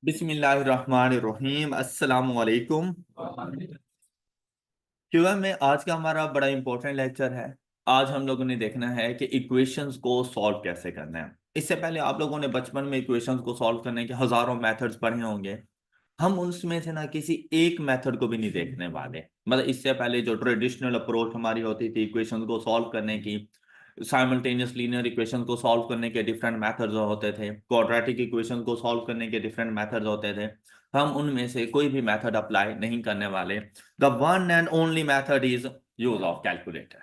बिस्मिल्लाहिर्रहमानिर्रहीम अस्सलाम वालेकुम। क्यों में आज का हमारा बड़ा इंपॉर्टेंट लेक्चर है। आज हम लोगों ने देखना है कि इक्वेशंस को सॉल्व कैसे करना है। इससे पहले आप लोगों ने बचपन में इक्वेशंस को सॉल्व करने के हजारों मेथड्स पढ़े होंगे। हम उनमें से ना किसी एक मेथड को भी नहीं देखने वाले। मतलब इससे पहले जो ट्रेडिशनल अप्रोच हमारी होती थी इक्वेशंस को सॉल्व करने की, साइमल्टेनियस लीनियर इक्वेशन को सॉल्व करने के डिफरेंट मेथड्स होते थे, क्वाड्रेटिक इक्वेशन को सॉल्व करने के डिफरेंट मेथड्स होते थे। हम उनमें से कोई भी मेथड अप्लाई नहीं करने वाले। The one and only method is use of calculator,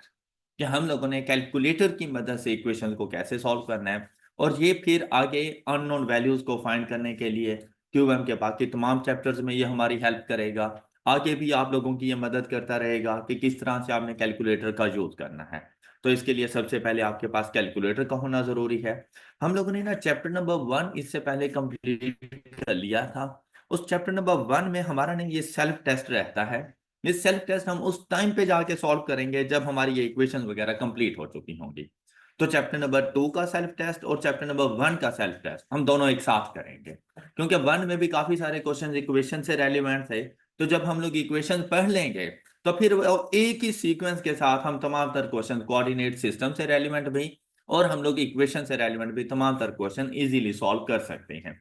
कि हम लोगों ने कैलकुलेटर की मदद से इक्वेशन को कैसे सॉल्व करना है। और ये फिर आगे अननोन वैल्यूज को फाइंड करने के लिए क्यूएम के बाकी तमाम चैप्टर्स में ये हमारी हेल्प करेगा। आगे भी आप लोगों की ये मदद करता रहेगा कि किस तरह से आपने कैलकुलेटर का यूज करना है। तो इसके लिए सबसे पहले आपके पास कैलकुलेटर का होना जरूरी है। हम लोगों ने ना चैप्टर नंबर 1 इससे पहले कंप्लीट कर लिया था। उस चैप्टर नंबर 1 में हमारा ना ये सेल्फ टेस्ट रहता है। ये सेल्फ टेस्ट हम उस टाइम पे जाके सॉल्व करेंगे जब हमारी ये इक्वेशन वगैरह कंप्लीट हो चुकी होंगी। तो चैप्टर नंबर 2 का सेल्फ टेस्ट और चैप्टर नंबर 1 का सेल्फ टेस्ट हम दोनों एक साथ करेंगे, क्योंकि 1 में भी काफी सारे क्वेश्चन इक्वेशन से रेलिवेंट थे। तो जब हम लोग इक्वेशन पढ़ लेंगे तो फिर वो एक ही सीक्वेंस के साथ हम तमाम तर क्वेश्चन कोऑर्डिनेट सिस्टम से रेलिवेंट भी और हम लोग इक्वेशन से रेलिवेंट भी तमाम तर क्वेश्चन इजीली सॉल्व कर सकते हैं।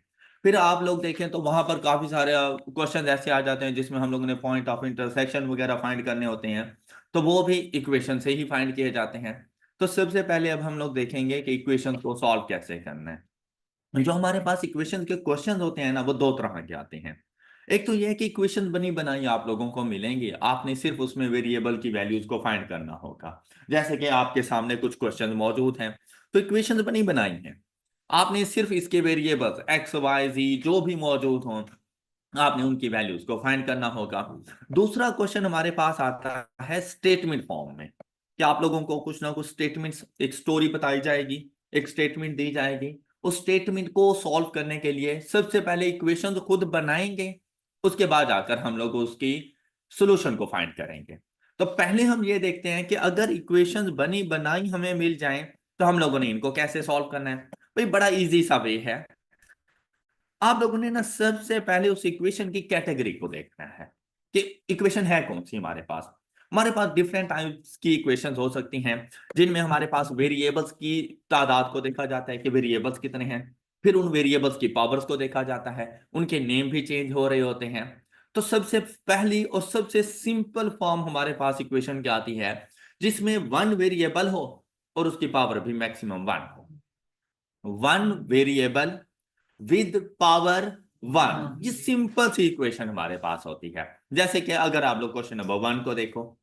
फिर आप लोग देखें तो वहां पर काफी सारे क्वेश्चन ऐसे आ जाते हैं जिसमें हम लोगों ने पॉइंट ऑफ इंटरसेक्शन वगैरह फाइंड करने होते हैं। तो वो भी इक्वेशन से ही फाइंड किए जाते हैं। तो सबसे पहले अब हम लोग देखेंगे कि इक्वेशन को सॉल्व कैसे करना है। जो हमारे पास इक्वेशन के क्वेश्चन होते हैं ना वो दो तरह के आते हैं। एक तो यह है कि इक्वेशन बनी बनाई आप लोगों को मिलेंगे, आपने सिर्फ उसमें वेरिएबल की वैल्यूज को फाइंड करना होगा। जैसे कि आपके सामने कुछ क्वेश्चन मौजूद हैं, तो इक्वेशन बनी बनाई हैं। आपने सिर्फ इसके वेरिएबल्स एक्स वाई जी जो भी मौजूद हों आपने उनकी वैल्यूज को फाइंड करना होगा। दूसरा क्वेश्चन हमारे पास आता है स्टेटमेंट फॉर्म में, कि आप लोगों को कुछ ना कुछ स्टेटमेंट्स, एक स्टोरी बताई जाएगी, एक स्टेटमेंट दी जाएगी। उस स्टेटमेंट को सॉल्व करने के लिए सबसे पहले इक्वेशन खुद बनाएंगे, उसके बाद आकर हम लोग उसकी सोल्यूशन को फाइंड करेंगे। तो पहले हम ये देखते हैं कि अगर इक्वेशंस बनी बनाई हमें मिल जाएं तो हम लोगों ने इनको कैसे सॉल्व करना है। भाई बड़ा इजी सा वे है। आप लोगों ने ना सबसे पहले उस इक्वेशन की कैटेगरी को देखना है कि इक्वेशन है कौन सी हमारे पास। हमारे पास डिफरेंट टाइप्स की इक्वेशंस हो सकती हैं, जिनमें हमारे पास वेरिएबल्स की तादाद को देखा जाता है कि वेरिएबल्स कितने हैं। फिर उन वेरिएबल्स की पावर्स को देखा जाता है, उनके नेम भी चेंज हो रहे होते हैं। तो सबसे पहली और सबसे सिंपल फॉर्म हमारे पास इक्वेशन की आती है, जिसमें वन वेरिएबल हो और उसकी पावर भी मैक्सिमम वन हो। One variable with power one, ये सिंपल सी इक्वेशन हमारे पास होती है। जैसे कि अगर आप लोग क्वेश्चन नंबर 1 को देखो,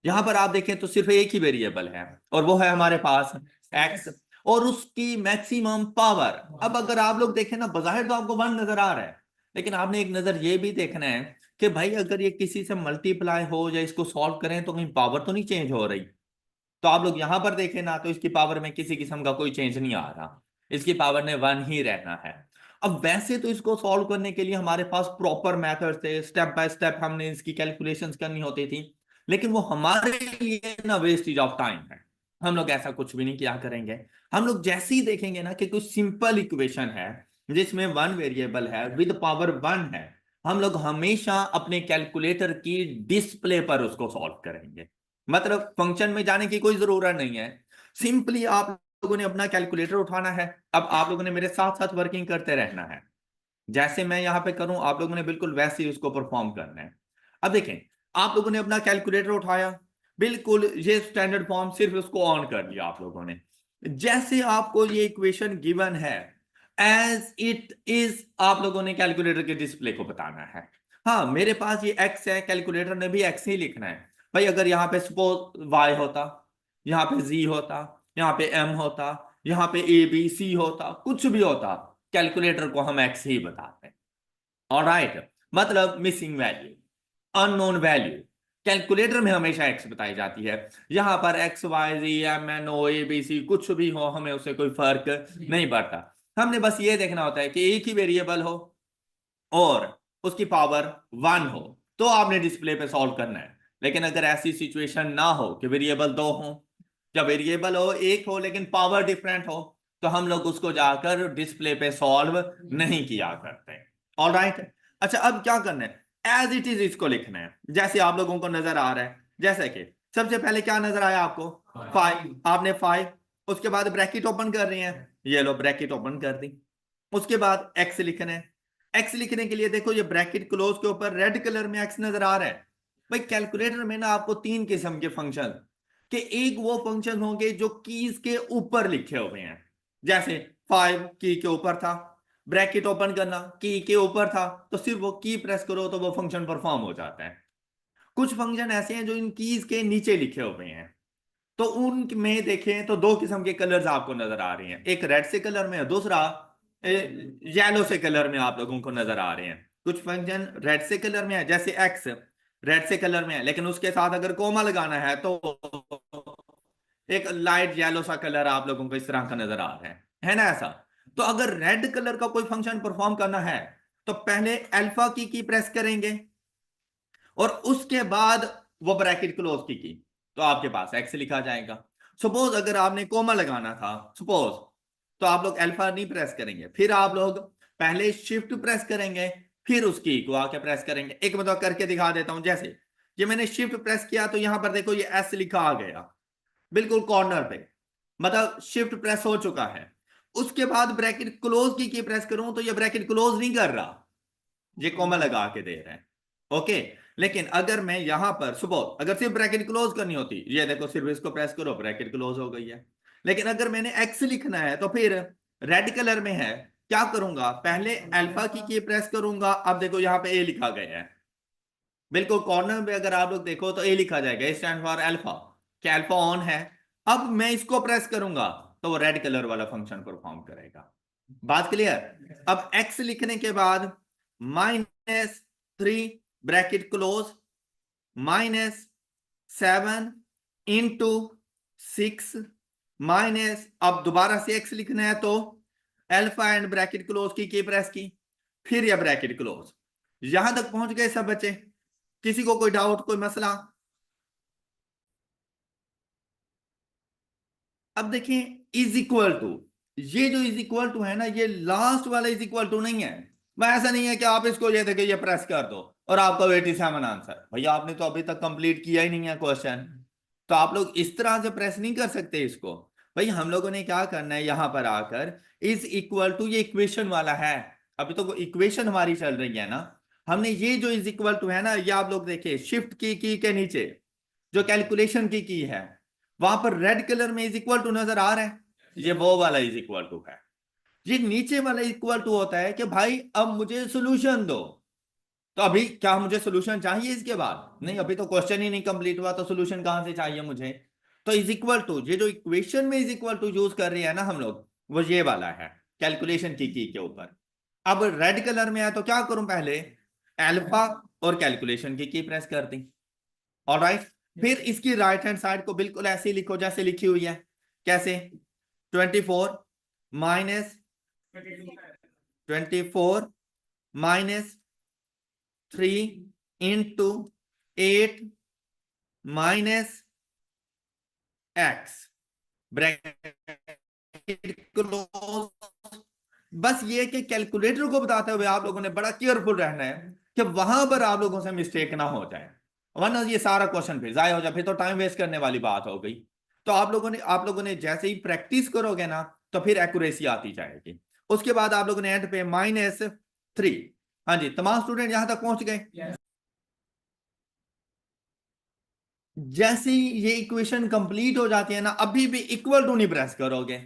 यहां पर आप देखें तो सिर्फ एक ही वेरिएबल है और वो है हमारे पास एक्स और उसकी मैक्सिमम पावर। अब अगर आप लोग देखें ना, बाहर तो आपको 1 नजर आ रहा है, लेकिन आपने एक नजर ये भी देखना है कि भाई अगर ये किसी से मल्टीप्लाई हो या इसको सॉल्व करें तो कहीं पावर तो नहीं चेंज हो रही। तो आप लोग यहां पर देखें ना, तो इसकी पावर में किसी किस्म का कोई चेंज नहीं आ रहा, इसकी पावर ने 1 ही रहना है। अब वैसे तो इसको सॉल्व करने के लिए हमारे पास प्रॉपर मेथड थे, स्टेप बाय स्टेप हमने इसकी कैलकुलेशंस करनी होती थी, लेकिन वो हमारे लिए ना वेस्टेज ऑफ टाइम है। हम लोग ऐसा कुछ भी नहीं किया करेंगे। हम लोग जैसे ही देखेंगे ना कि कुछ सिंपल इक्वेशन है जिसमें वन वेरिएबल है विद पावर 1 है, हम लोग हमेशा अपने कैलकुलेटर की डिस्प्ले पर उसको सॉल्व करेंगे। मतलब फंक्शन में जाने की कोई जरूरत नहीं है। सिंपली आप लोगों ने अपना कैलकुलेटर उठाना है। अब आप लोगों ने मेरे साथ साथ वर्किंग करते रहना है। जैसे मैं यहां पे करूं आप लोगों ने बिल्कुल वैसे ही उसको परफॉर्म करना है। अब देखें, आप लोगों ने अपना कैलकुलेटर उठाया, बिल्कुल ये स्टैंडर्ड फॉर्म, सिर्फ उसको ऑन कर दिया आप लोगों ने। जैसे आपको ये इक्वेशन गिवन है एज इट इज, आप लोगों ने कैलकुलेटर के डिस्प्ले को बताना है। हाँ, मेरे पास ये एक्स है, कैलकुलेटर ने भी एक्स ही लिखना है। भाई अगर यहाँ पे सपोज वाई होता, यहाँ पे जी होता, यहाँ पे एम होता, यहाँ पे ए बी सी होता, कुछ भी होता, कैलकुलेटर को हम एक्स ही बताते हैं। ऑलराइट, मतलब missing value, unknown value, calculator में हमेशा एक्स बताई जाती है। यहां पर X Y Z M N O A B C कुछ भी हो, हमें उससे कोई फर्क नहीं पड़ता। हमने बस ये देखना होता है कि एक ही वेरिएबल हो और उसकी पावर 1 हो, तो आपने डिस्प्ले पे सॉल्व करना है। लेकिन अगर ऐसी सिचुएशन ना हो कि वेरिएबल 2 हो, या वेरिएबल हो एक हो लेकिन पावर डिफरेंट हो, तो हम लोग उसको जाकर डिस्प्ले पे सॉल्व नहीं किया करते। All right. अच्छा अब क्या करना है, एज इट इज इसको लिखना है जैसे आप लोगों को नजर आ रहा है। जैसे कि सबसे पहले क्या नजर आया आपको, 5, आपने 5, उसके बाद ब्रैकेट ओपन कर रही हैं, ये लो ब्रैकेट ओपन कर दी। उसके बाद एक्स लिखना है। एक्स लिखने के लिए देखो ये ब्रैकेट क्लोज के ऊपर रेड कलर में एक्स नजर आ रहा है। भाई कैलकुलेटर में ना आपको 3 किस्म के फंक्शन, कि एक वो फंक्शन होंगे जो कीज के ऊपर लिखे हुए हैं, जैसे 5 की के ऊपर था, ब्रैकेट ओपन करना की के ऊपर था, तो सिर्फ वो की प्रेस करो तो वो फंक्शन परफॉर्म हो जाता है। कुछ फंक्शन ऐसे हैं जो इन कीज के नीचे लिखे हुए हैं, तो उनमें देखें तो 2 किस्म के कलर्स आपको नजर आ रहे हैं, एक रेड से कलर में है, दूसरा येलो से कलर में आप लोगों को नजर आ रहे हैं। कुछ फंक्शन रेड से कलर में है, जैसे एक्स रेड से कलर में है, लेकिन उसके साथ अगर कोमा लगाना है तो एक लाइट येलो सा कलर आप लोगों को इस तरह का नजर आ रहा है ना ऐसा। तो अगर रेड कलर का कोई फंक्शन परफॉर्म करना है तो पहले अल्फा की प्रेस करेंगे और उसके बाद वो ब्रैकेट क्लोज की, तो आपके पास एक्स लिखा जाएगा। सपोज अगर आपने कोमा लगाना था सपोज, तो आप लोग अल्फा नहीं प्रेस करेंगे, फिर आप लोग पहले शिफ्ट प्रेस करेंगे, फिर उसकी को आके प्रेस करेंगे। एक मतलब करके दिखा देता हूं, जैसे ये मैंने शिफ्ट प्रेस किया तो यहां पर देखो ये एस लिखा आ गया बिल्कुल कॉर्नर पे, मतलब शिफ्ट प्रेस हो चुका है। उसके बाद ब्रैकेट क्लोज की प्रेस करूं तो ये ब्रैकेट क्लोज नहीं कर रहा, ये कॉमा लगा के दे रहे हैं। ओके, लेकिन अगर मैं यहां पर सपोज अगर सिर्फ ब्रैकेट क्लोज करनी होती, ये देखो सिर्फ इसको प्रेस करो ब्रैकेट क्लोज हो गई है। लेकिन अगर मैंने एक्स लिखना है तो फिर रेड कलर में है, क्या करूंगा, पहले अल्फा की प्रेस करूंगा। अब देखो यहां पे ए लिखा गया है, बिल्कुल कॉर्नर पे अगर आप लोग देखो तो ए लिखा जाएगा, ए स्टैंड फॉर अल्फा, क्या अल्फा ऑन है। अब मैं इसको प्रेस करूंगा तो वो रेड कलर वाला फंक्शन परफॉर्म करेगा। बात क्लियर। अब एक्स लिखने के बाद -3 ब्रैकेट क्लोज -7 इंटू 6 माइनस, अब दोबारा से एक्स लिखना है तो अल्फा एंड ब्रैकेट क्लोज की प्रेस की, फिर यह ब्रैकेट क्लोज। यहां तक पहुंच गए सब बच्चे, किसी को कोई डाउट कोई मसला। अब देखें इज इक्वल टू, ये जो इज इक्वल टू है ना, ये लास्ट वाला इज इक्वल टू नहीं है। वह ऐसा नहीं है कि आप इसको ये देखिए ये प्रेस कर दो और आपका 87 आंसर, भैया आपने तो अभी तक कंप्लीट किया ही नहीं है क्वेश्चन। तो आप लोग इस तरह से प्रेस नहीं कर सकते इसको। भाई हम लोगों ने क्या करना है, यहां पर आकर इज इक्वल टू, ये इक्वेशन वाला है, अभी तो इक्वेशन हमारी चल रही है ना। हमने ये जो इज इक्वल टू है ना, ये आप लोग देखिए शिफ्ट की के नीचे जो कैलकुलेशन की है, वहां पर रेड कलर में इज इक्वल टू नजर आ रहा है, ये वो वाला इज इक्वल टू है। ये नीचे वाला इक्वल टू होता है कि भाई अब मुझे सोल्यूशन दो। तो अभी क्या मुझे सोल्यूशन चाहिए इसके बाद, नहीं, अभी तो क्वेश्चन ही नहीं कंप्लीट हुआ तो सोल्यूशन कहां से चाहिए मुझे। तो इज इक्वल टू, ये जो इक्वेशन में इज इक्वल टू यूज कर रहे हैं ना हम लोग, वो ये वाला है कैलकुलेशन की के ऊपर। अब रेड कलर में है तो क्या करूं, पहले अल्फा और कैलकुलेशन की प्रेस कर दी। ऑलराइट, फिर इसकी राइट हैंड साइड को बिल्कुल ऐसे ही लिखो जैसे लिखी हुई है। कैसे, 24 minus 3 into 8 minus x bracket close. बस ये कि कैलकुलेटर को बताते हुए आप लोगों ने बड़ा केयरफुल रहना है कि वहां पर आप लोगों से मिस्टेक ना हो जाए, वरना ये सारा क्वेश्चन फिर जाया हो जाए, फिर तो टाइम वेस्ट करने वाली बात हो गई। तो आप लोगों ने जैसे ही प्रैक्टिस करोगे ना तो फिर एक्यूरेसी आती जाएगी। उसके बाद आप लोगों ने एंड पे -3। हाँ जी, तमाम स्टूडेंट यहां तक पहुंच गए। जैसे ही ये इक्वेशन कंप्लीट हो जाती है ना, अभी भी इक्वल टू नहीं प्रेस करोगे।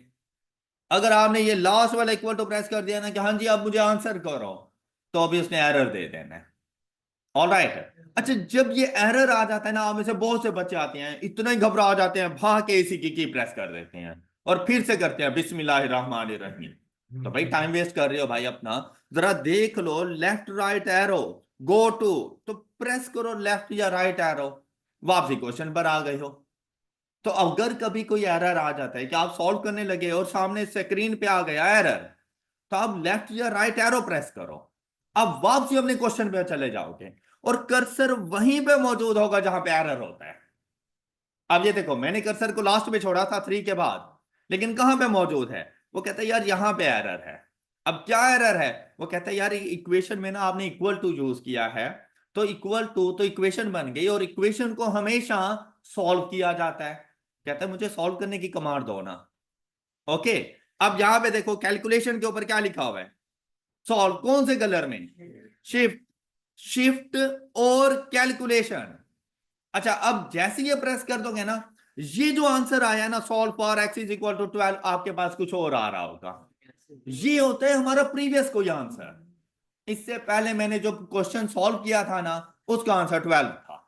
अगर आपने ये लास्ट वाला इक्वल टू प्रेस कर दिया ना कि हाँ जी अब मुझे आंसर करो, तो अभी उसने एरर दे देना है। All right. अच्छा जब ये एरर आ जाता है ना, आप में से बहुत से बच्चे आते हैं इतना ही घबरा जाते हैं, भाग के इसी की प्रेस कर देते हैं और फिर से करते हैं बिस्मिल्लाहिर्रहमानिर्रहीम। तो भाई टाइम वेस्ट कर रहे हो भाई अपना, जरा देख लो left right arrow, go to, तो प्रेस करो लेफ्ट या राइट एरो, वापसी क्वेश्चन पर आ गए हो। तो अगर कभी कोई एरर आ जाता है कि आप सॉल्व करने लगे और सामने स्क्रीन पे आ गया एरर, तो आप लेफ्ट या राइट एरो प्रेस करो, अब वापसी अपने क्वेश्चन पे चले जाओगे और कर्सर वहीं पे मौजूद होगा जहां पे एरर होता है। अब ये देखो मैंने कर्सर को लास्ट में छोड़ा था 3 के बाद, लेकिन कहां पे मौजूद है, वो कहता है यार यहां पे एरर है। अब क्या एरर है, वो कहता है यार इक्वेशन में ना आपने इक्वल टू यूज किया है, तो इक्वल टू तो इक्वेशन बन गई, और इक्वेशन को हमेशा सॉल्व किया जाता है। कहता है मुझे सॉल्व करने की कमांड दो ना। ओके, अब यहां पे देखो कैलकुलेशन के ऊपर क्या लिखा हुआ है, सॉल्व कौन से कलर में, शिफ्ट, शिफ्ट और कैलकुलेशन। अच्छा, अब जैसे ये प्रेस कर दोगे ना, ये जो आंसर आया ना, solve for X is equal to 12, आपके पास कुछ और आ रहा होगा। ये होता है हमारा प्रीवियस कोई आंसर। इससे पहले मैंने जो क्वेश्चन सॉल्व किया था ना, उसका आंसर 12 था।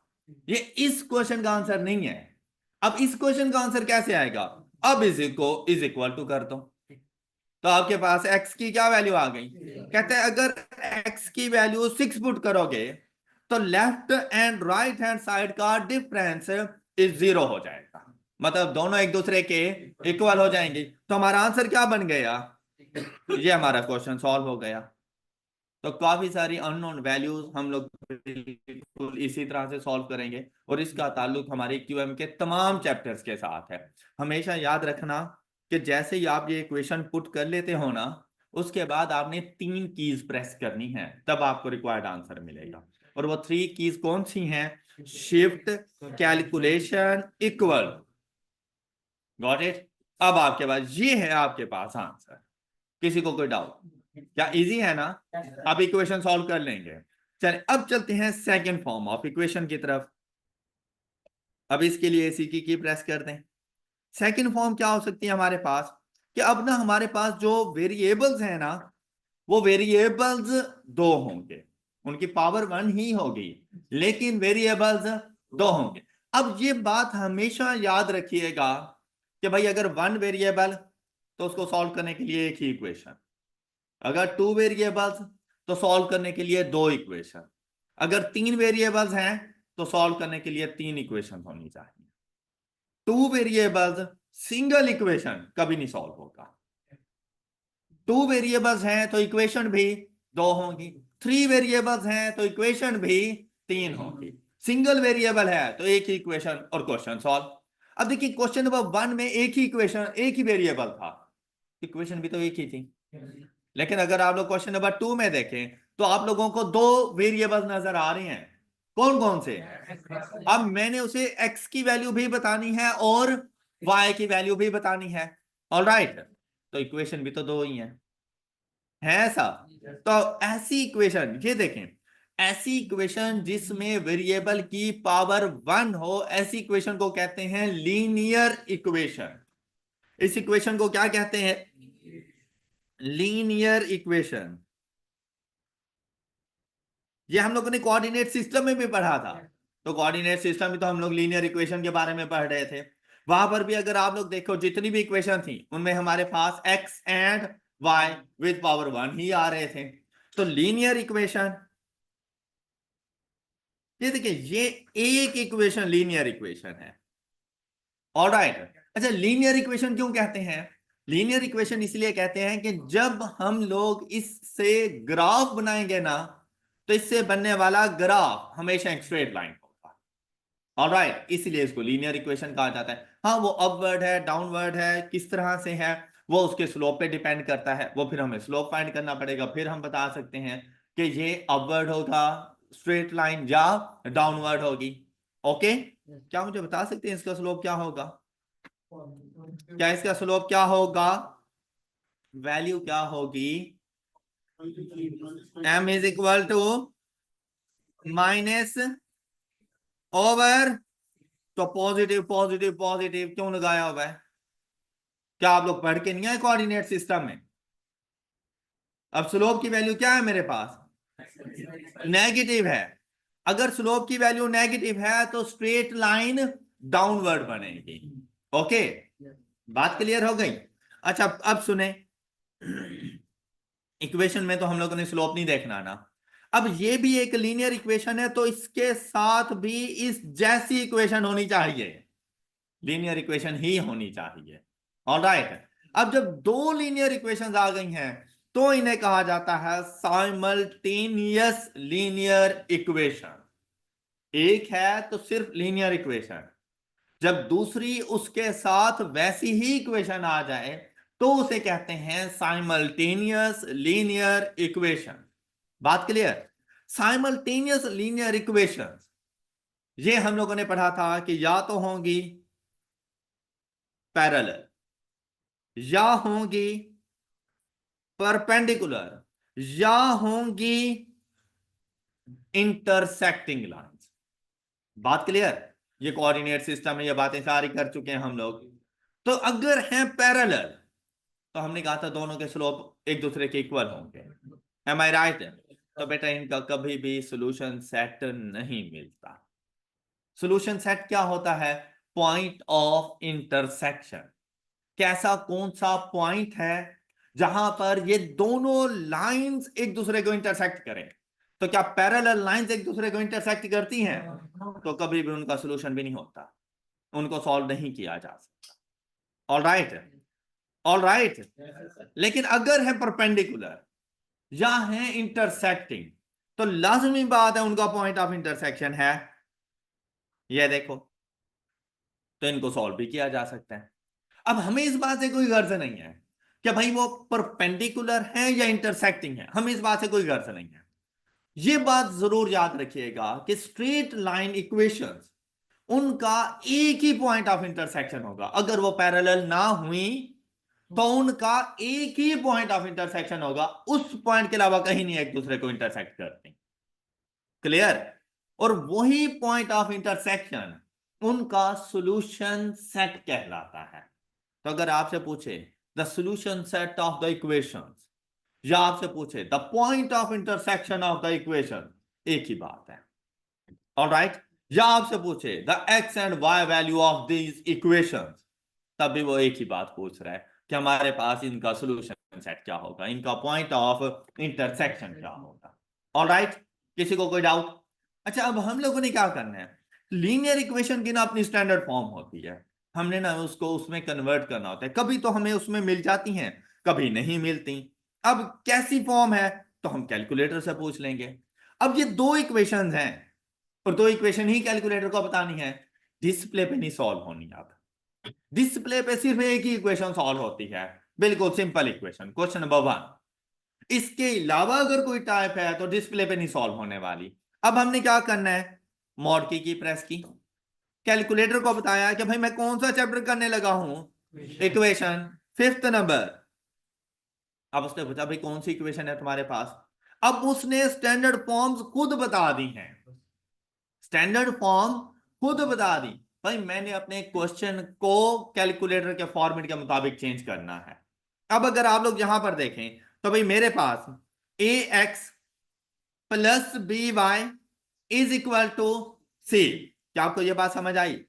ये इस क्वेश्चन का आंसर नहीं है। अब इस क्वेश्चन का आंसर कैसे आएगा, अब इज इक्वल टू कर दो, तो आपके पास x की क्या वैल्यू आ गई। कहते हैं अगर x की वैल्यू 6 पुट करोगे तो left and right hand side का डिफरेंस इज 0 हो जाएगा, मतलब दोनों एक दूसरे के इक्वल हो जाएंगे। तो हमारा आंसर क्या बन गया, ये हमारा क्वेश्चन सॉल्व हो गया। तो काफी सारी अननोन वैल्यूज हम लोग बिल्कुल इसी तरह से सॉल्व करेंगे, और इसका ताल्लुक हमारे क्यूएम के तमाम चैप्टर्स के साथ है। हमेशा याद रखना कि जैसे ही आप ये इक्वेशन पुट कर लेते हो ना, उसके बाद आपने 3 कीज प्रेस करनी है, तब आपको रिक्वायर्ड आंसर मिलेगा। और वो 3 कीज कौन सी हैं, shift, calculation, equal. Got it. अब आपके पास ये है, आपके पास आंसर। किसी को कोई डाउट, क्या इजी है ना। अब इक्वेशन सॉल्व कर लेंगे। चलिए अब चलते हैं सेकंड फॉर्म ऑफ इक्वेशन की तरफ। अब इसके लिए सी की प्रेस कर दें। सेकंड फॉर्म क्या हो सकती है हमारे पास, कि अब ना हमारे पास जो वेरिएबल्स हैं ना, वो वेरिएबल्स 2 होंगे, उनकी पावर 1 ही होगी, लेकिन वेरिएबल्स 2 होंगे। अब ये बात हमेशा याद रखिएगा कि भाई अगर 1 वेरिएबल, तो उसको सॉल्व करने के लिए एक ही इक्वेशन। अगर 2 वेरिएबल्स, तो सॉल्व करने के लिए 2 इक्वेशन। अगर 3 वेरिएबल्स हैं, तो सॉल्व करने के लिए 3 इक्वेशन होनी चाहिए। 2 वेरिएबल्स सिंगल इक्वेशन कभी नहीं सॉल्व होगा। 2 वेरिएबल्स हैं तो इक्वेशन भी 2 होंगी, 3 वेरिएबल्स हैं तो इक्वेशन भी 3 होंगी, सिंगल वेरिएबल है तो एक ही इक्वेशन और क्वेश्चन सॉल्व। अब देखिए क्वेश्चन नंबर 1 में एक ही इक्वेशन, एक ही वेरिएबल था, इक्वेशन भी तो एक ही थी। लेकिन अगर आप लोग क्वेश्चन नंबर 2 में देखें, तो आप लोगों को 2 वेरिएबल नजर आ रहे हैं। कौन कौन से, अब मैंने उसे x की वैल्यू भी बतानी है और y की वैल्यू भी बतानी है। ऑलराइट, तो इक्वेशन भी तो 2 ही है ऐसा। तो ऐसी इक्वेशन, ये देखें, ऐसी इक्वेशन जिसमें वेरिएबल की पावर 1 हो, ऐसी इक्वेशन को कहते हैं लीनियर इक्वेशन। इस इक्वेशन को क्या कहते हैं, लीनियर इक्वेशन। ये हम लोगों ने कोऑर्डिनेट सिस्टम में भी पढ़ा था। तो कोऑर्डिनेट सिस्टम में तो हम लोग लीनियर इक्वेशन के बारे में पढ़ रहे थे। वहां पर भी अगर आप लोग देखो, जितनी भी इक्वेशन थी उनमें हमारे पास x and y with power 1 ही आ रहे थे। तो लीनियर इक्वेशन, ये देखिए, ये एक इक्वेशन लीनियर इक्वेशन है। ऑलराइट, अच्छा लीनियर इक्वेशन क्यों कहते हैं, लीनियर इक्वेशन इसलिए कहते हैं कि जब हम लोग इससे ग्राफ बनाएंगे ना, तो इससे बनने वाला ग्राफ हमेशा एक स्ट्रेट लाइन होगा। ऑलराइट, इसलिए इसको लीनियर इक्वेशन कहा जाता है। हाँ, वो अपवर्ड है, डाउनवर्ड है, किस तरह से है, वो उसके स्लोप पे डिपेंड करता है, वो फिर हमें स्लोप फाइंड करना पड़ेगा, फिर हम बता सकते हैं कि ये अपवर्ड होगा स्ट्रेट लाइन या डाउनवर्ड होगी। ओके, क्या मुझे बता सकते हैं इसका स्लोप क्या होगा, क्या इसका स्लोप क्या होगा, वैल्यू क्या होगी, m is equal to minus over, तो पॉजिटिव पॉजिटिव पॉजिटिव क्यों लगाया हुआ है, क्या आप लोग पढ़ के नहीं आए कोऑर्डिनेट सिस्टम में। अब स्लोप की वैल्यू क्या है मेरे पास, नेगेटिव है। अगर स्लोप की वैल्यू नेगेटिव है तो स्ट्रेट लाइन डाउनवर्ड बनेगी। ओके, बात क्लियर हो गई। अच्छा अब सुने, इक्वेशन में तो हम लोगों ने स्लोप नहीं देखना ना। अब ये भी एक लीनियर इक्वेशन है, तो इसके साथ भी इस जैसी इक्वेशन होनी चाहिए, लीनियर इक्वेशन ही होनी चाहिए। ऑलराइट, अब जब 2 लीनियर इक्वेशंस आ गई हैं, तो इन्हें कहा जाता है साइमल्टेनियस लीनियर इक्वेशन। एक है तो सिर्फ लीनियर इक्वेशन, जब दूसरी उसके साथ वैसी ही इक्वेशन आ जाए, तो उसे कहते हैं साइमल्टेनियस लीनियर इक्वेशन। बात क्लियर? साइमल्टेनियस लीनियर इक्वेशन ये हम लोगों ने पढ़ा था कि या तो होंगी पैरेलल या होंगी परपेंडिकुलर या होंगी इंटरसेक्टिंग लाइंस। बात क्लियर? ये कोऑर्डिनेट सिस्टम है, ये बातें सारी कर चुके हैं हम लोग। तो अगर हैं पैरेलल तो हमने कहा था दोनों के स्लोप एक दूसरे के इक्वल होंगे। एम आई राइट? तो बेटा इनका कभी भी सॉल्यूशन सेट नहीं मिलता। सॉल्यूशन सेट क्या होता है? Point of intersection. कैसा, कौन सा पॉइंट है जहां पर ये दोनों लाइंस एक दूसरे को इंटरसेक्ट करें। तो क्या पैरेलल लाइंस एक दूसरे को इंटरसेक्ट करती हैं? तो कभी भी उनका सॉल्यूशन भी नहीं होता, उनको सॉल्व नहीं किया जा सकता। All right? All right. लेकिन अगर है परपेंडिकुलर या है इंटरसेक्टिंग तो लाजमी बात है उनका पॉइंट ऑफ इंटरसेक्शन है। ये देखो, तो इनको सॉल्व भी किया जा सकता है। अब हमें इस बात से कोई गर्ज नहीं है कि भाई वो परपेंडिकुलर है या इंटरसेक्टिंग है, हमें इस बात से कोई गर्ज नहीं है। ये बात जरूर याद रखिएगा कि स्ट्रेट लाइन इक्वेशंस उनका एक ही पॉइंट ऑफ इंटरसेक्शन होगा। अगर वो पैरेलल ना हुई तो उनका एक ही पॉइंट ऑफ इंटरसेक्शन होगा, उस पॉइंट के अलावा कहीं नहीं एक दूसरे को इंटरसेक्ट करते। क्लियर? और वही पॉइंट ऑफ इंटरसेक्शन उनका सॉल्यूशन सेट कहलाता है। तो अगर आपसे पूछे the solution set of the equations या आपसे पूछे the point of intersection of the equation, एक ही बात है। ऑलराइट? या आपसे पूछे the X and Y value of these equations, तब भी वो एक ही बात पूछ रहा है कि हमारे पास इनका सॉल्यूशन सेट क्या होगा, इनका पॉइंट ऑफ इंटरसेक्शन क्या होगा। ऑलराइट? किसी को कोई डाउट? अच्छा, अब हम लोगों ने क्या करना है, लीनियर इक्वेशन की ना अपनी स्टैंडर्ड फॉर्म होती है, हमने ना उसको उसमें कन्वर्ट करना होता है। कभी तो हमें उसमें मिल जाती हैं, कभी नहीं मिलती। अब कैसी फॉर्म है तो हम कैलकुलेटर से पूछ लेंगे। अब ये दो इक्वेशंस हैं और दो इक्वेशन ही कैलकुलेटर को बतानी है, डिस्प्ले पे नहीं सॉल्व होनी। अब डिस्प्ले पे सिर्फ एक ही इक्वेशन सॉल्व होती है, बिल्कुल सिंपल इक्वेशन, क्वेश्चन नंबर 1। इसके अलावा अगर कोई टाइप है तो डिस्प्ले पे नहीं सॉल्व होने वाली। अब हमने क्या करना है, मॉड की प्रेस की, कैलकुलेटर को बताया कि भाई मैं कौन सा चैप्टर करने लगा हूं, इक्वेशन 5th नंबर। अब उसने पूछा भाई कौन सी इक्वेशन है तुम्हारे पास। अब उसने स्टैंडर्ड फॉर्म्स खुद बता दी हैं, स्टैंडर्ड फॉर्म खुद बता दी। भाई मैंने अपने क्वेश्चन को कैलकुलेटर के फॉर्मेट के मुताबिक चेंज करना है। अब अगर आप लोग यहां पर देखें तो भाई मेरे पास A X plus B Y is equal to C. क्या आपको यह बात समझ आई?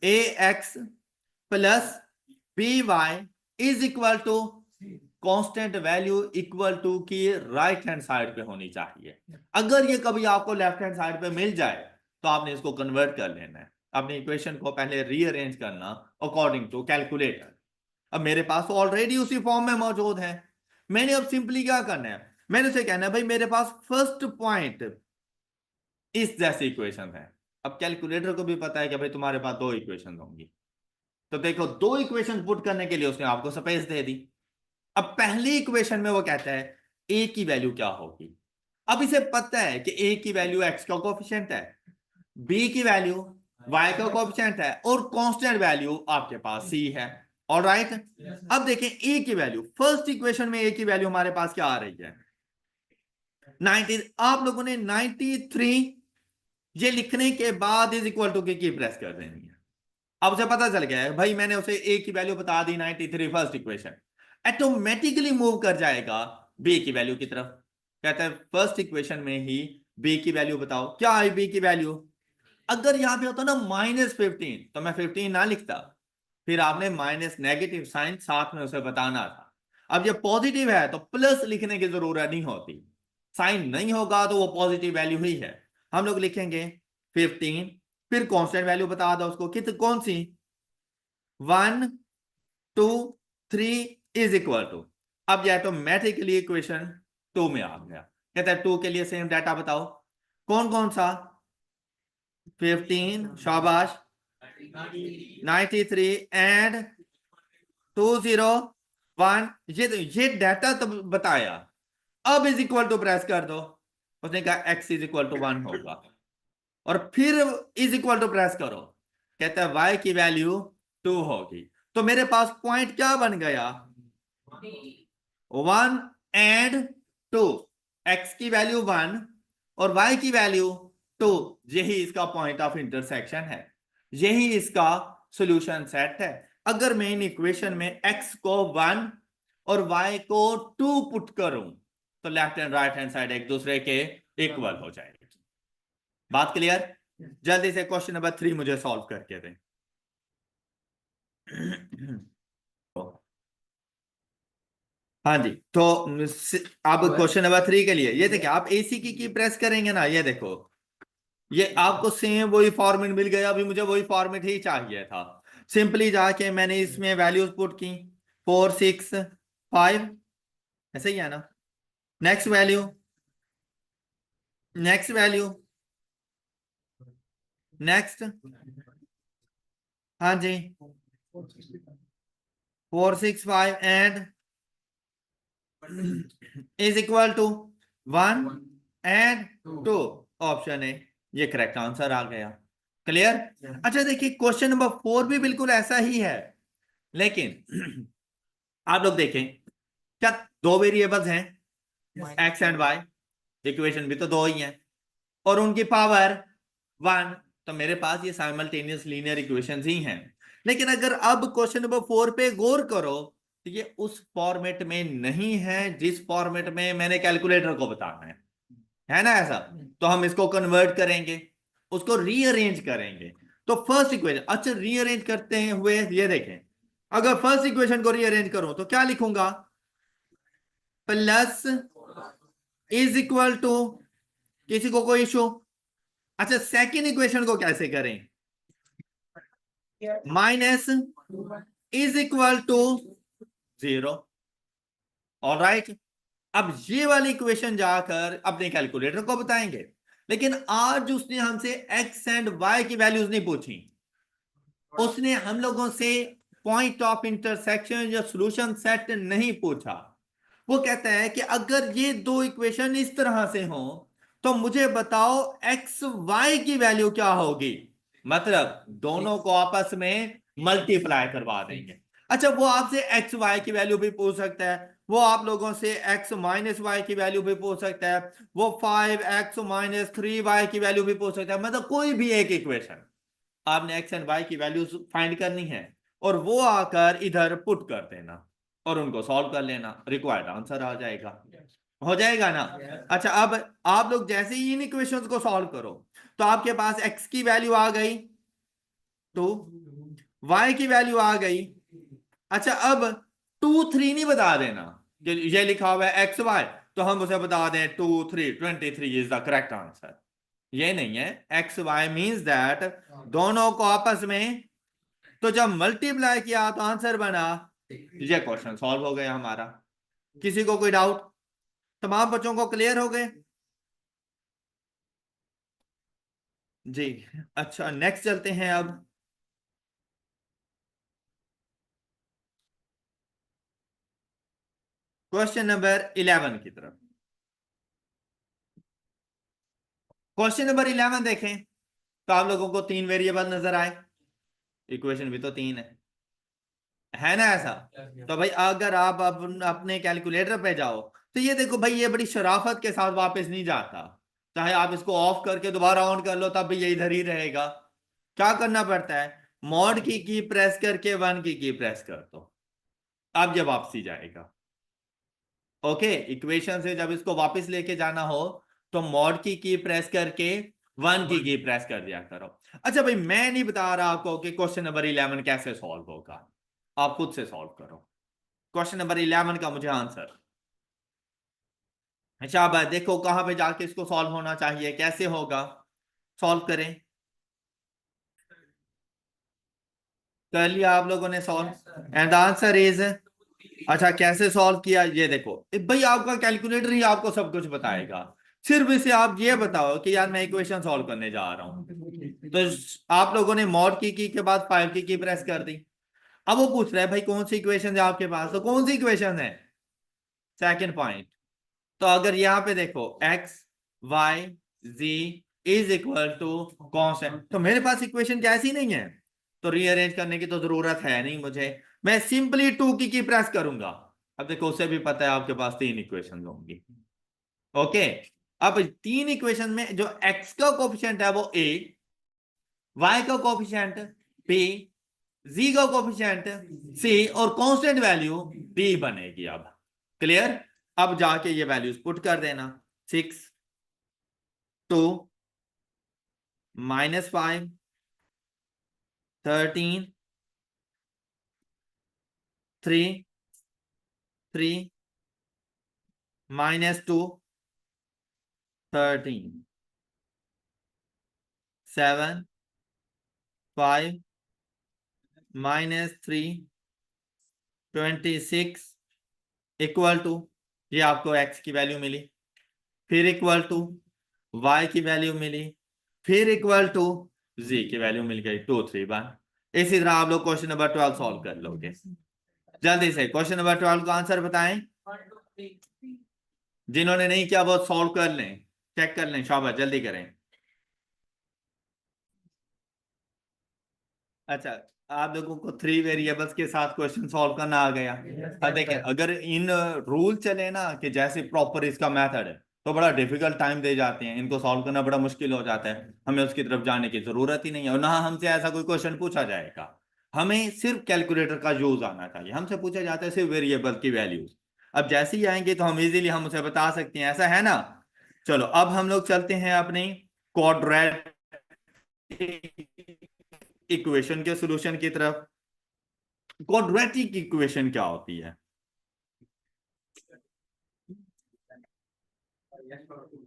A X plus B Y is equal to constant value equal to की राइट हैंड साइड पे होनी चाहिए। अगर ये कभी आपको लेफ्ट हैंड साइड पे मिल जाए तो आपने इसको कन्वर्ट कर लेना है, अपनी इक्वेशन को पहले रीअरेंज करना अकॉर्डिंग टू कैलकुलेटर। अब मेरे पास ऑलरेडी उसी फॉर्म में मौजूद है, मैंने अब सिंपली क्या करना है, मैंने उसे कहना है भाई मेरे पास फर्स्ट पॉइंट इस जैसी इक्वेशन है। अब कैलकुलेटर को भी पता है कि भाई तुम्हारे पास दो इक्वेशन होंगी, तो देखो दो इक्वेशन पुट करने के लिए उसने आपको स्पेस दे दी। अब पहली इक्वेशन में वो कहता है ए की वैल्यू क्या होगी। अब इसे पता है कि ए की वैल्यू एक्स का कोएफिशिएंट है, बी की वैल्यू वाई का कोएफिशिएंट है और कांस्टेंट वैल्यू आपके पास सी है। ऑलराइट? अब देखें ए की वैल्यू, फर्स्ट इक्वेशन में ए की वैल्यू हमारे पास क्या आ रही है, 90। आप लोगों ने 93 ये लिखने के बाद इज इक्वल टू की प्रेस कर देनी है। अब उसे पता चल गया है भाई मैंने उसे ए की वैल्यू बता दी 93 फर्स्ट इक्वेशन, ऑटोमेटिकली मूव कर जाएगा बी की वैल्यू की तरफ। कहता है फर्स्ट इक्वेशन में ही बी की वैल्यू बताओ, क्या है बी की वैल्यू। अगर यहां पे होता ना -15 तो मैं 15 ना लिखता, फिर आपने माइनस नेगेटिव साइन साथ में उसे बताना था। अब ये पॉजिटिव है तो प्लस लिखने की जरूरत नहीं होती, साइन नहीं होगा तो वो पॉजिटिव वैल्यू ही है। हम लोग लिखेंगे 15, फिर कांस्टेंट वैल्यू बता दो उसको, कित कौन सी, 1 2 3 इज इक्वल टू। अब यह ऑटोमेटिकली इक्वेशन 2 में आ गया। कहता है 2 के लिए सेम डाटा बताओ, कौन कौन सा, 15 शाबाश, 93 एंड 20 1, ये डाटा तब बताया। अब इज इक्वल टू प्रेस कर दो, उसने कहा x इज इक्वल टू 1 होगा, और फिर इज इक्वल टू प्रेस करो, कहता है y की वैल्यू 2 होगी। तो मेरे पास पॉइंट क्या बन गया, 1 and 2, x की वैल्यू 1 और y की वैल्यू 2, यही इसका पॉइंट ऑफ इंटरसेक्शन है, यही इसका सॉल्यूशन सेट है। अगर मैं इन इक्वेशन में x को 1 और y को 2 पुट करूं तो left and right hand side एक दूसरे के इक्वल हो जाएगी। बात क्लियर? जल्दी से क्वेश्चन नंबर 3 मुझे सॉल्व करके दें। हाँ जी, तो आप क्वेश्चन नंबर 3 के लिए ये देखिए, आप एसी की प्रेस करेंगे ना, ये देखो, ये आपको सेम वही फॉर्मेट मिल गया, अभी मुझे वही फॉर्मेट ही चाहिए था। सिंपली जाके मैंने इसमें वैल्यूज पुट की, 4 6 5, ऐसे ही है ना। Next value, next value, next, हाँ जी, 4 6 5 and is equal to 1 and 2, option है, ये करेक्ट आंसर आ गया। क्लियर? अच्छा देखिए, क्वेश्चन नंबर 4 भी बिल्कुल ऐसा ही है, लेकिन आप लोग देखें, क्या दो वेरिएबल्स हैं एक्स एंड वाई, इक्वेशन भी तो दो ही हैं, और उनकी पावर 1, तो मेरे पास ये साइमल्टेनियस लीनियर इक्वेशंस ही हैं। लेकिन अगर अब क्वेश्चन नंबर 4 पे गौर करो, तो ये उस फॉर्मेट में नहीं है जिस फॉर्मेट में मैंने कैलकुलेटर को बताना है ना ऐसा। तो हम इसको कन्वर्ट करेंगे, उसको रीअरेंज करेंगे। तो फर्स्ट इक्वेशन, अच्छा रीअरेंज करते हैं हुए ये देखें, अगर फर्स्ट इक्वेशन को रीअरेंज करूं तो क्या लिखूंगा, प्लस इज इक्वल टू, किसी को कोई इशू? अच्छा सेकेंड इक्वेशन को कैसे करें, minus is equal to 0। Alright, अब ये वाली इक्वेशन जाकर अपने कैलकुलेटर को बताएंगे, लेकिन आज उसने हमसे एक्स एंड वाई की वैल्यूज नहीं पूछी, उसने हम लोगों से पॉइंट ऑफ इंटरसेक्शन या सॉल्यूशन सेट नहीं पूछा। वो कहता है कि अगर ये दो इक्वेशन इस तरह से हो तो मुझे बताओ एक्स वाई की वैल्यू क्या होगी, मतलब दोनों को आपस में मल्टीप्लाई करवा देंगे। अच्छा वो आपसे एक्स वाई की वैल्यू भी पूछ सकता है, वो आप लोगों से एक्स माइनस वाई की वैल्यू भी पूछ सकता है, वो 5x-3y की वैल्यू भी पूछ सकता है, मतलब कोई भी एक इक्वेशन आपने एक्स एंड वाई की वैल्यूज फाइंड करनी है और वो आकर इधर पुट कर देना और उनको सॉल्व कर लेना, रिक्वायर्ड आंसर आ जाएगा। हो जाएगा ना? अच्छा अब आप लोग जैसे ही इन इक्वेशंस को सॉल्व करो तो आपके पास एक्स की वैल्यू आ गई 2, वाई की वैल्यू आ गई। अच्छा अब 2 3 नहीं बता देना कि ये लिखा हुआ है एक्स वाई, तो हम उसे बता दें 2 3 23 इज द करेक्ट आंसर। ये नहीं है, एक्स वाई मीन्स दैट दोनों को आपस में, तो जब मल्टीप्लाई किया तो आंसर बना, ये क्वेश्चन सॉल्व हो गया हमारा। किसी को कोई डाउट? तमाम बच्चों को क्लियर हो गए जी? अच्छा नेक्स्ट चलते हैं अब क्वेश्चन नंबर 11 की तरफ। क्वेश्चन नंबर 11 देखें तो आप लोगों को 3 वेरिएबल नजर आए, इक्वेशन भी तो 3 है ना ऐसा। तो भाई अगर आप अपने कैलकुलेटर पे जाओ तो ये देखो भाई, ये बड़ी शराफत के साथ वापस नहीं जाता, चाहे आप इसको ऑफ करके दोबारा ऑन कर लो तब भी ये इधर ही रहेगा। क्या करना पड़ता है, मॉड की प्रेस करके 1 की प्रेस कर दो, अब ये वापसी जाएगा। ओके, इक्वेशन से जब इसको वापस लेके जाना हो तो मॉड की प्रेस करके 1 की प्रेस कर दिया करो। अच्छा भाई मैं नहीं बता रहा आपको कि क्वेश्चन नंबर 11 कैसे सॉल्व होगा, आप खुद से सॉल्व करो क्वेश्चन नंबर 11 का मुझे आंसर। अच्छा भाई देखो कहां पे जाके इसको सॉल्व होना चाहिए, कैसे होगा, सॉल्व करें। कर लिया आप लोगों ने सॉल्व, एंड आंसर इज, अच्छा कैसे सॉल्व किया ये देखो भाई, आपका कैलकुलेटर ही आपको सब कुछ बताएगा, सिर्फ इसे आप ये बताओ कि यार मैं इक्वेशन सॉल्व करने जा रहा हूं। तो आप लोगों ने मॉड की के बाद 5 की प्रेस कर दी, अब वो पूछ रहा है भाई कौन सी इक्वेशन है आपके पास, तो कौन सी इक्वेशन है, सेकंड पॉइंट। तो अगर यहां पे देखो x y z is equal to constant, तो मेरे पास इक्वेशन कैसी नहीं है, तो रीअरेंज करने की तो जरूरत है नहीं मुझे, मैं सिंपली टू की प्रेस करूंगा। अब देखो उसे भी पता है आपके पास तीन इक्वेशन होंगी। ओके, अब तीन इक्वेशन में जो x का कोफिशिएंट है वो a, y का कोफिशिएंट b, z का कोफिशिएंट c और कांस्टेंट वैल्यू b बनेगी। अब क्लियर, अब जाके ये वैल्यूज पुट कर देना, 6 2 -5 13 3 3 -2 13 7 5 -3 26 इक्वल टू, ये आपको x की वैल्यू मिली, फिर इक्वल टू y की वैल्यू मिली, फिर इक्वल टू z की वैल्यू मिल गई 2 3 1। इसी तरह आप लोग क्वेश्चन नंबर 12 सॉल्व कर लोगे। जल्दी से क्वेश्चन नंबर 12 का आंसर बताएं, जिन्होंने नहीं किया वो सॉल्व कर लें, चेक कर लें, शाबाश जल्दी करें। अच्छा, आप लोगों को थ्री वेरिएबल्स के साथ क्वेश्चन सॉल्व करना आ गया। अब देखें, अगर इन रूल चले ना कि जैसे प्रॉपर इसका मेथड है, तो बड़ा डिफिकल्ट टाइम दे जाते हैं, इनको सॉल्व करना बड़ा मुश्किल हो जाता है, हमें उसकी तरफ जाने की जरूरत ही नहीं है, और ना हमसे ऐसा कोई क्वेश्चन पूछा जाएगा। हमें सिर्फ कैलकुलेटर का यूज आना चाहिए, हमसे पूछा जाता है सिर्फ वेरिएबल की वैल्यूज। अब जैसे ही आएंगे तो हम इजीली हम उसे बता सकते हैं, ऐसा है ना। चलो अब हम लोग चलते हैं अपनी क्वाड्रेटिक इक्वेशन के सॉल्यूशन की तरफ। क्वाड्रेटिक इक्वेशन क्या होती है,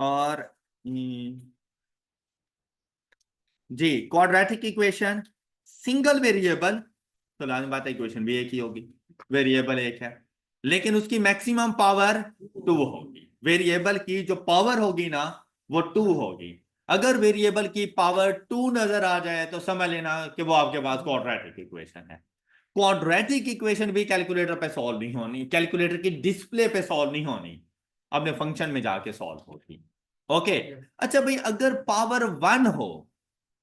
और जी क्वाड्रेटिक इक्वेशन सिंगल वेरिएबल, तो लाजमी बात है इक्वेशन भी एक ही होगी, वेरिएबल एक है, लेकिन उसकी मैक्सिमम पावर टू होगी। वेरिएबल की जो पावर होगी ना वो टू होगी। अगर वेरिएबल की पावर टू नजर आ जाए तो समझ लेना कि वो आपके पास क्वाड्रेटिक इक्वेशन है। क्वाड्रेटिक इक्वेशन भी कैलकुलेटर पे सॉल्व नहीं होनी, कैलकुलेटर की डिस्प्ले पे सॉल्व नहीं होनी, अपने फंक्शन में जाके सॉल्व होगी। ओके, अच्छा भाई अगर पावर वन हो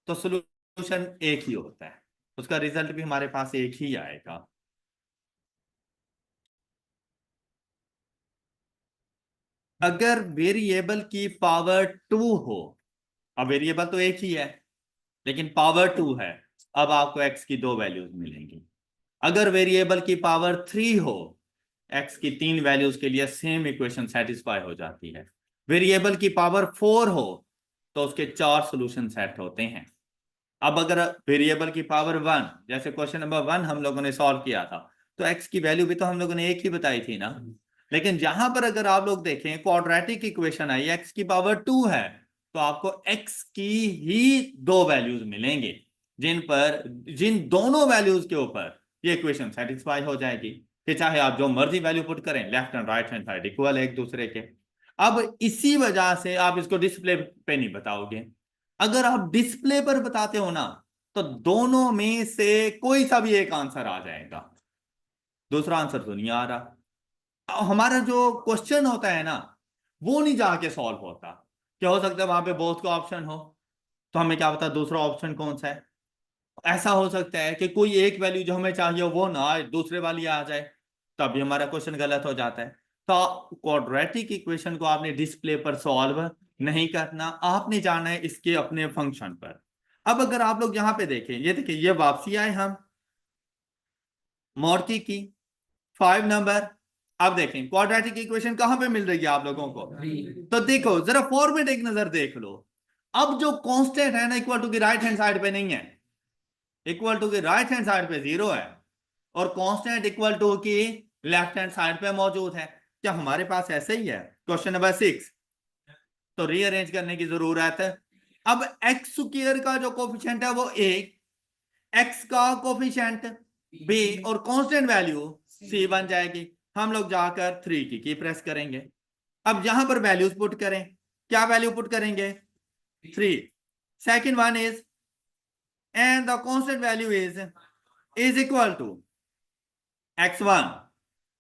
तो सोल्यूशन एक ही होता है, उसका रिजल्ट भी हमारे पास एक ही आएगा। अगर वेरिएबल की पावर टू हो, अब वेरिएबल तो एक ही है लेकिन पावर टू है, अब आपको एक्स की दो वैल्यूज मिलेंगी। अगर वेरिएबल की पावर थ्री हो, एक्स की तीन वैल्यूज के लिए सेम इक्वेशन सेटिस्फाई हो जाती है। वेरिएबल की पावर फोर हो तो उसके चार सॉल्यूशन सेट होते हैं। अब अगर वेरिएबल की पावर वन, जैसे क्वेश्चन नंबर वन हम लोगों ने सॉल्व किया था, तो एक्स की वैल्यू भी तो हम लोगों ने एक ही बताई थी ना। लेकिन जहां पर अगर आप लोग देखें क्वाड्रेटिक इक्वेशन आई एक्स की पावर टू है, तो आपको एक्स की ही दो वैल्यूज मिलेंगे, जिन दोनों वैल्यूज के ऊपर ये इक्वेशन सेटिस्फाई हो जाएगी, कि चाहे आप जो मर्जी वैल्यू पुट करें, left and right hand side equal है एक दूसरे के। अब इसी वजह से आप इसको डिस्प्ले पे नहीं बताओगे, अगर आप डिस्प्ले पर बताते हो ना तो दोनों में से कोई सा भी एक आंसर आ जाएगा, दूसरा आंसर तो नहीं आ रहा। हमारा जो क्वेश्चन होता है ना वो नहीं जाके सॉल्व होता। क्या हो सकता है वहां पे बोथ का ऑप्शन हो, तो हमें क्या पता दूसरा ऑप्शन कौन सा है। ऐसा हो सकता है कि कोई एक वैल्यू जो हमें चाहिए वो ना आए, दूसरे वाली आ जाए, तभी हमारा क्वेश्चन गलत हो जाता है। तो क्वाड्रेटिक इक्वेशन को आपने डिस्प्ले पर सॉल्व नहीं करना, आपने जाना है इसके अपने फंक्शन पर। अब अगर आप लोग यहां पे देखें, ये देखिए ये वापसी आए हम मोर्की की 5 नंबर। अब देखें क्वाड्रेटिक इक्वेशन कहां पे मिल रही है आप लोगों को, तो देखो जरा फॉर्मेट एक नजर देख लो। अब जो कांस्टेंट है ना इक्वल टू की राइट हैंड साइड पे नहीं है, इक्वल टू की राइट हैंड साइड पे जीरो है, और कांस्टेंट इक्वल टू की लेफ्ट हैंड साइड पे मौजूद है। क्या हमारे पास ऐसे ही है, क्वेश्चन नंबर 6, तो रीअरेंज करने की जरूरत है। अब एक्स स्क्वायर का जो कोफिशिएंट है वो ए, एक्स का कोफिशिएंट बी और कांस्टेंट वैल्यू सी बन जाएगी। हम लोग जाकर थ्री की प्रेस करेंगे। अब यहां पर वैल्यूज पुट करें, क्या वैल्यू पुट करेंगे, three, second one is, and the constant value is equal to x1।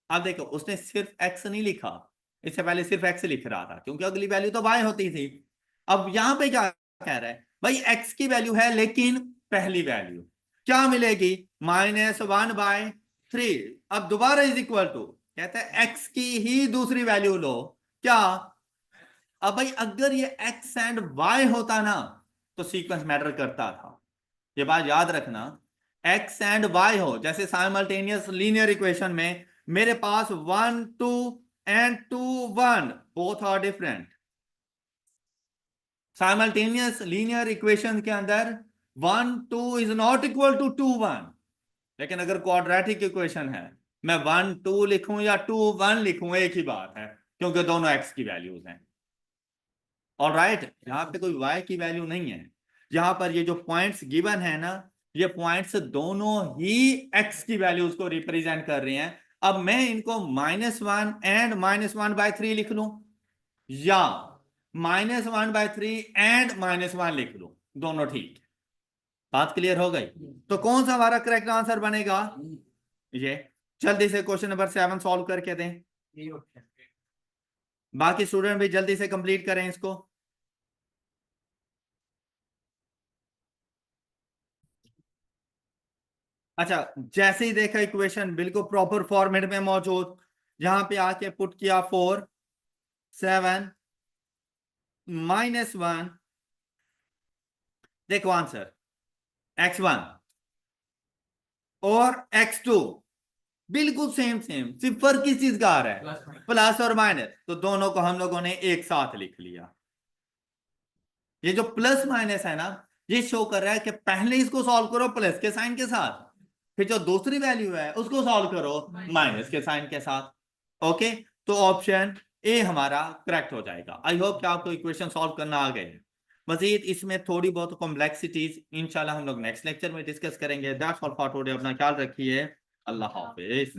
अब देखो उसने सिर्फ x नहीं लिखा, इससे पहले सिर्फ x लिख रहा था क्योंकि अगली वैल्यू तो y होती थी। अब यहां पे क्या कह रहा है भाई, x की वैल्यू है लेकिन पहली वैल्यू क्या मिलेगी, -1/3। अब दोबारा इज इक्वल टू, कहता है x की ही दूसरी वैल्यू लो, क्या। अब भाई अगर ये x एंड y होता ना तो सीक्वेंस मैटर करता था, ये बात याद रखना। x एंड y हो, जैसे साइमल्टेनियस लीनियर इक्वेशन में मेरे पास 1 2 and 2 1 both are different. Simultaneous linear equation के अंदर 1 2 इज नॉट इक्वल टू 2 1। लेकिन अगर क्वाड्रेटिक इक्वेशन है, मैं 1 2 लिखूं या 2 1 लिखूं एक ही बात है, क्योंकि दोनों x की वैल्यूज हैं। और राइट, यहाँ पे कोई y की वैल्यू नहीं है। यहाँ पर ये जो पॉइंट्स गिवन है ना, ये पॉइंट्स दोनों ही x की वैल्यूज को रिप्रेजेंट कर रहे हैं। अब मैं इनको -1 एंड -1/3 लिख लूं, या -1/3 एंड -1 लिख लूं, दोनों ठीक। बात क्लियर हो गई? तो कौन सा हमारा करेक्ट आंसर बनेगा, ये। जल्दी से क्वेश्चन नंबर 7 सॉल्व करके दें, बाकी स्टूडेंट भी जल्दी से कंप्लीट करें इसको। अच्छा, जैसे ही देखा इक्वेशन बिल्कुल प्रॉपर फॉर्मेट में मौजूद, यहां पे आके पुट किया 4 7 -1, देखो आंसर x1 और x2 बिल्कुल सेम सेम, सिर्फ फर्क किस चीज का आ रहा है, प्लस और माइनस, तो दोनों को हम लोगों ने एक साथ लिख लिया। ये जो प्लस माइनस है ना, ये शो कर रहा है कि पहले इसको सॉल्व करो प्लस के साइन के साथ, फिर जो दूसरी वैल्यू है उसको सॉल्व करो माइनस के साइन के साथ। ओके, तो ऑप्शन ए हमारा करेक्ट हो जाएगा। आई होप कि आपको इक्वेशन सॉल्व करना आ गए। मजीद इसमें थोड़ी बहुत कॉम्प्लेक्सिटीज इंशाल्लाह हम लोग नेक्स्ट लेक्चर में डिस्कस करेंगे। That's all for today. अपना ख्याल रखिए। अल्लाह हाफिज।